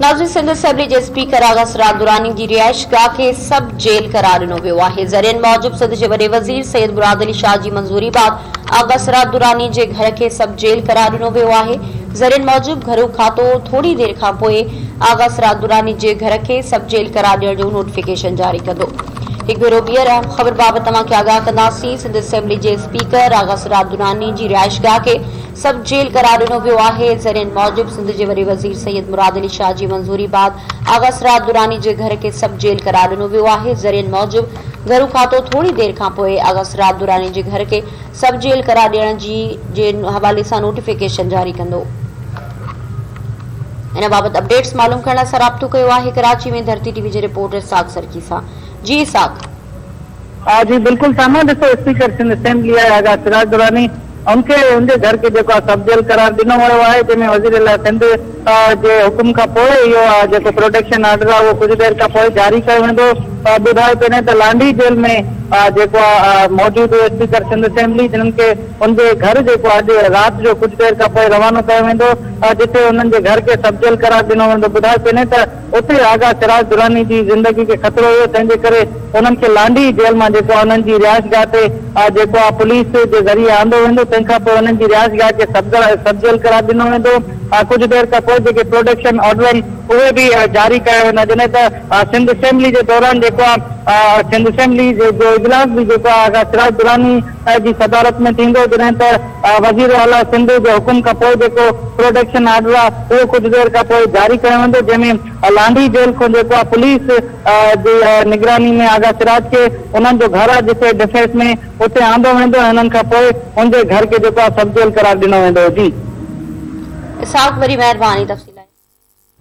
नाज़रीन, सिंध असेंबली जे स्पीकर आगा सिराज दुरानी जी रिहाइशगाह खे सब जेल करार ॾिनो वियो आहे। ज़रियनि मूजिब सिंध जे वॾे वज़ीर सैयद मुराद अली शाह जी मंज़ूरी बाद आगा सिराज दुरानी जे घर खे सब जेल करार ॾिनो वियो आहे। ज़रियनि मूजिब घरू खातो थोड़ी देर खां पोइ आगा सिराज दुरानी जे घर खे सब जेल करार ॾियण जो नोटिफिकेशन जारी कंदो। एक भेरो ॿीहर अहम ख़बर बाबति तव्हांखे आगाह कंदासीं। सिंध असेंबली जे स्पीकर आगा सिराज दुरानी जी रिहाइशगाह खे सब जेल करार ॾिनो वियो आहे। ज़रियनि मूजिब सिंध जे वॾे वज़ीर सैयद मुराद अली शाह जी मंज़ूरी बाद आगा सिराज दुरानी जे घर खे सब जेल करार ॾिनो वियो आहे। ज़रियनि मूजिब घरू खातो थोड़ी देर खां पोइ आगा सिराज दुरानी जे घर खे सब जेल करार ॾियण जे हवाले सां नोटिफिकेशन जारी कंदो। इन बाबति अपडेट्स मालूम करण लाइ राब्तो कयो आहे कराची में धरती टीवी जे रिपोर्टर साग सरकी सां। जी साग। जी बिल्कुल सामा ॾिसो, स्पीकर सिंध असेंबली आहे आगा सिराज दुरानी, उनके घर के सब जेल करार ॾिनो वियो आहे, जंहिंमें वज़ीर आला सिंध जे हुकुम खां पोइ इहो जेको प्रोटेक्शन ऑर्डर आहे उहो कुछ देर खां पोइ जारी कयो वेंदो। ॿुधायो पियो त लांडी जेल में जेको मौजूद स्पीकर सिंध असेंबली, जिन्हनि खे उनके घर जेको अॼु राति जो कुछ देर खां पोइ रवानो कयो वेंदो, जिते उन्हनि जे घर के सब जेल करार ॾिनो वेंदो। ॿुधायो पियो त उते आगा सिराज दुरानी जी ज़िंदगी खे ख़तरो हुयो, तंहिंजे करे उन्हनि खे लांडी जेल मां जेको उन्हनि जी रिहाइशगाह ते जेको पुलिस जे ज़रिए आंदो वेंदो, तंहिंखां पोइ उन्हनि जी रिहाइशगाह खे सब जेल करार ॾिनो वेंदो। कुछ देर खां पोइ जेके प्रोटेक्शन ऑर्डर आहिनि उहे बि जारी कया वेंदा, जॾहिं त सिंध असेंबली जे दौरान जेको सिंध असेंबली जो इजलास भी जेको आगा सिराज दुरानी जी सदारत में थींदो, जॾहिं त वज़ीर आला सिंध जे हुकुम खां पोइ जेको प्रोटेक्शन ऑर्डर आहे उहो कुछ देर खां पोइ जारी कयो वेंदो, जंहिंमें लांडी जेल खां जेको पुलिस जी निगरानी में आगा सिराज के उन्हनि जो घर आहे जिते डिफेंस में उते आंदो वेंदो, हिननि खां पोइ उनजे घर के जेको सब जेल करार ॾिनो वेंदो। जी इसाक, वरी महिरबानी। तफ़सील